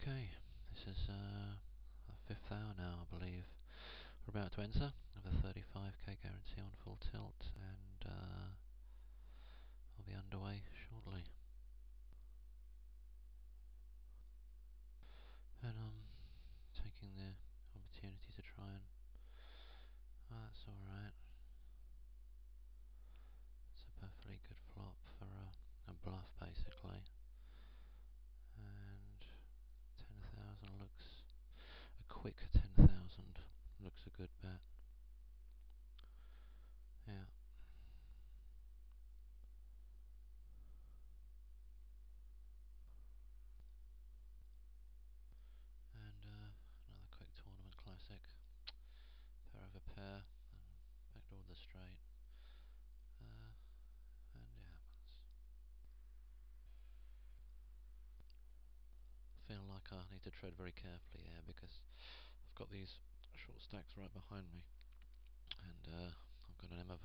Okay, this is the 5th hour now, I believe. We're about to enter with a 35k guarantee on full tilt, and I'll be underway shortly. And I'm taking the opportunity to try and... Oh, that's alright. It's a perfectly good flop for a bluff, basically. And 10,000 looks... A quick 10,000 looks a good bet. Yeah. And another quick tournament classic. Pair over pair, and backdoor the straight. And it happens. I feel like I need to tread very carefully here because I've got these short stacks right behind me, and I've got an M of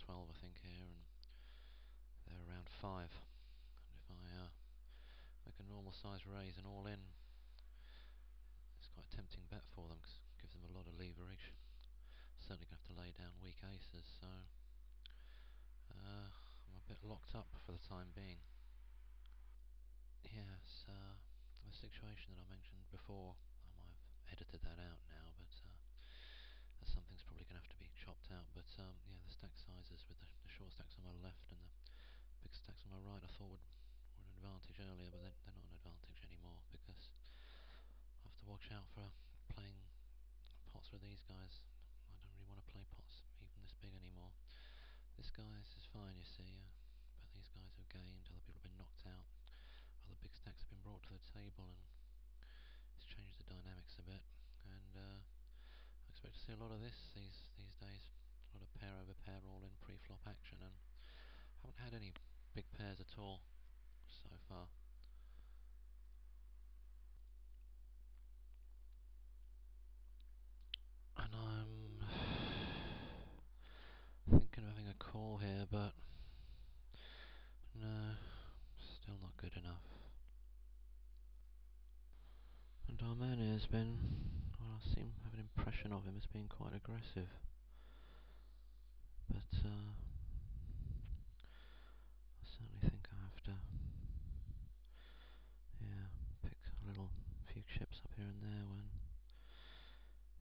12 I think here, and they're around 5. And if I make a normal size raise and all in, it's quite a tempting bet for them because it gives them a lot of leverage. Certainly going to have to lay down weak aces, so I'm a bit locked up for the time being. Yes, the situation that I mentioned before, I might have edited that out now, but something's probably going to have to be chopped out. But yeah, the stack sizes with the short stacks on my left and the big stacks on my right, I thought were an advantage earlier, but they're not an advantage anymore because I have to watch out for playing pots with these guys. I don't really want to play pots even this big anymore. This guy is fine, you see, but these guys have gained, other people have been knocked out, other big stacks have been brought to the table, and it's changed the dynamics a bit. And I expect to see a lot of this these days. A lot of pair over pair all in pre-flop action, and haven't had any big pairs at all so far. And I'm thinking of having a call here, but no, still not good enough. And our man has been, well, I seem to have an impression of him as being quite aggressive. But I certainly think I have to, yeah, pick a few chips up here and there when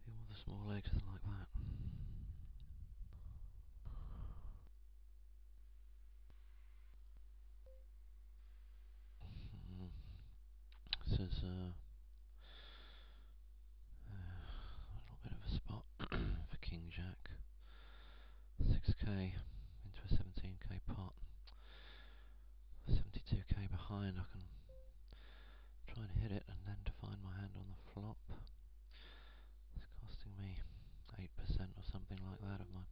all the small eggs are like that. This is a little bit of a spot for King Jack. 6k into a 17k pot. 72k behind. I can try and hit it and then define my hand on the flop. It's costing me 8% or something like that of my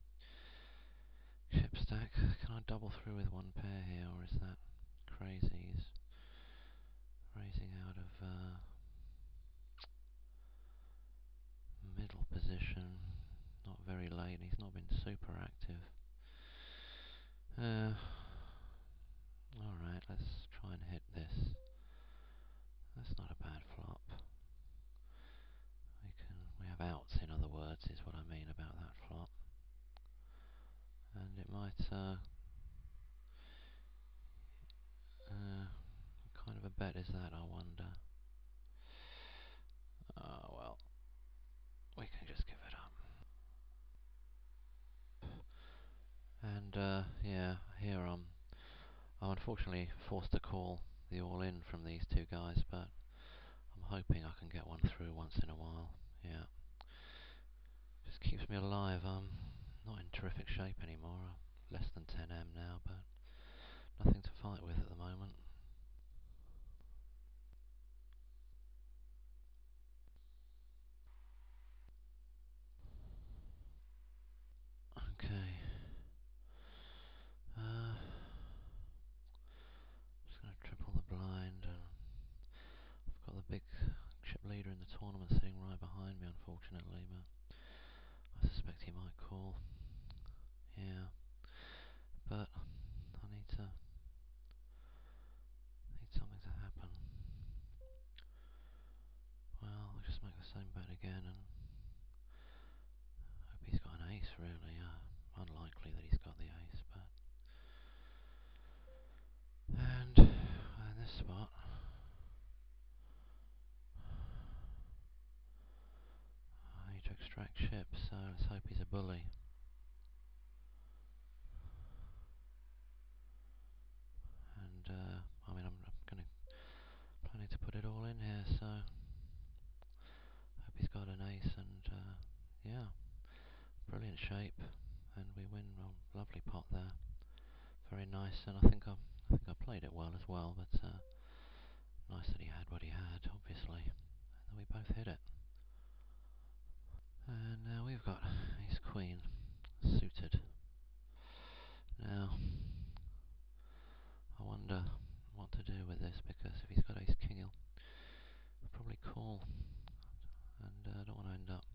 chip stack. Can I double through with one pair here, or is that crazy? He's raising out of middle position, not very late. He's not been super active. Alright, let's try and hit this. That's not a bad flop. We have outs, in other words, is what I mean about that flop. And it might what kind of a bet is that, I wonder? Oh well, we can just give it up. And yeah, here I'm unfortunately forced to call the all-in from these two guys, but I'm hoping I can get one through once in a while. Yeah, just keeps me alive. I'm not in terrific shape anymore. Less than 10M now, but nothing to fight with at the moment. Okay. Just going to triple the blind. I've got the big chip leader in the tournament sitting right behind me, unfortunately, but I suspect he might call. Yeah. But I need to chip, so let's hope he's a bully. And I mean, I'm planning to put it all in here, so hope he's got an ace, and yeah, brilliant shape, and we win. A lovely pot there, very nice, and I think I played it well as well, but nice that he had what he had, obviously, and then we both hit it. And now we've got ace queen suited. Now I wonder what to do with this, because if he's got ace king, he'll probably call, and I don't want to end up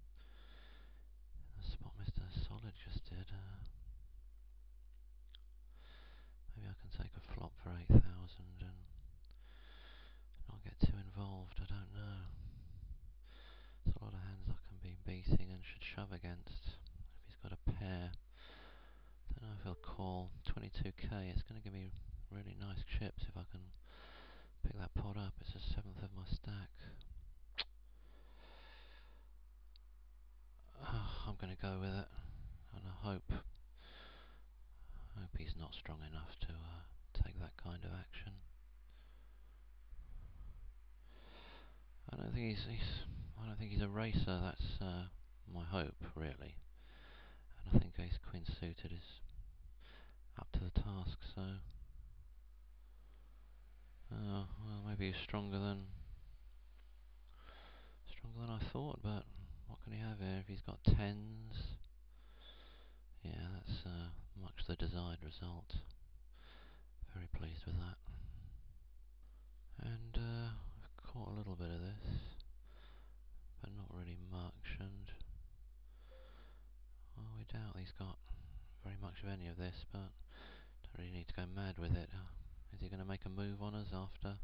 in the spot Mr. Solid just did. Maybe I can take a flop for 8,000 and not get too involved. I don't know. There's a lot of hands I can be beating and should shove against. If he's got a pair, don't know if he'll call. 22k. It's going to give me really nice chips if I can pick that pot up. It's a seventh of my stack. I'm going to go with it, and I hope he's not strong enough to take that kind of action. I don't think he's a racer. That's my hope, really. And I think ace queen suited is up to the task. So, well, maybe he's stronger than I thought. But what can he have here? If he's got tens, yeah, that's much the desired result. Very pleased with that. And I've caught a little bit of this, but not really much. And well, we doubt he's got very much of any of this, but don't really need to go mad with it. Is he going to make a move on us after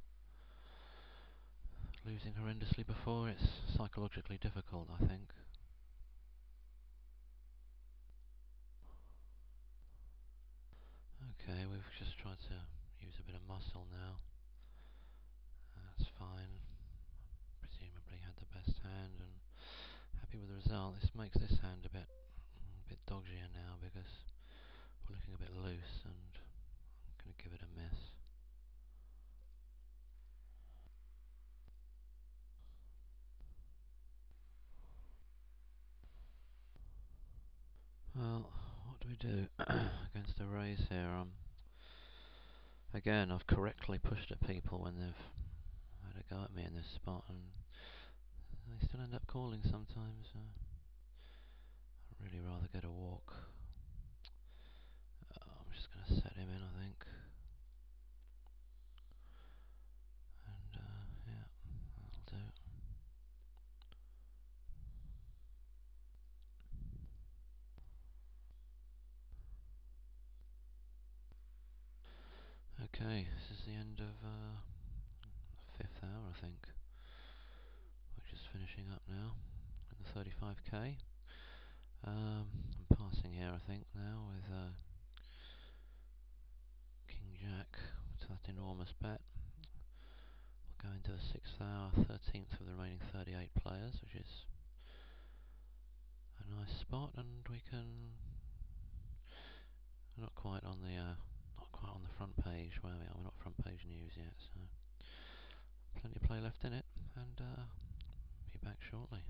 losing horrendously before? It's psychologically difficult, I think. Okay, we've just tried to use a bit of muscle now. That's fine. Presumably had the best hand and happy with the result. This makes this hand a bit dodgier now, because we're looking a bit loose, and I'm going to give it a miss. Well, what do we do against a raise here? Again, I've correctly pushed at people when they've had a go at me in this spot, and they still end up calling sometimes. I'd really rather get a walk. I'm just going to set him in, I think. And yeah, that'll do. Okay, this is the end of the fifth hour, I think. We're just finishing up now in the 35k. I'm passing here, I think, now with King Jack to that enormous bet. We'll go into the 6th hour, 13th of the remaining 38 players, which is a nice spot, and we can not quite on the front page where we are. We're not front page news yet, so plenty of play left in it, and be back shortly.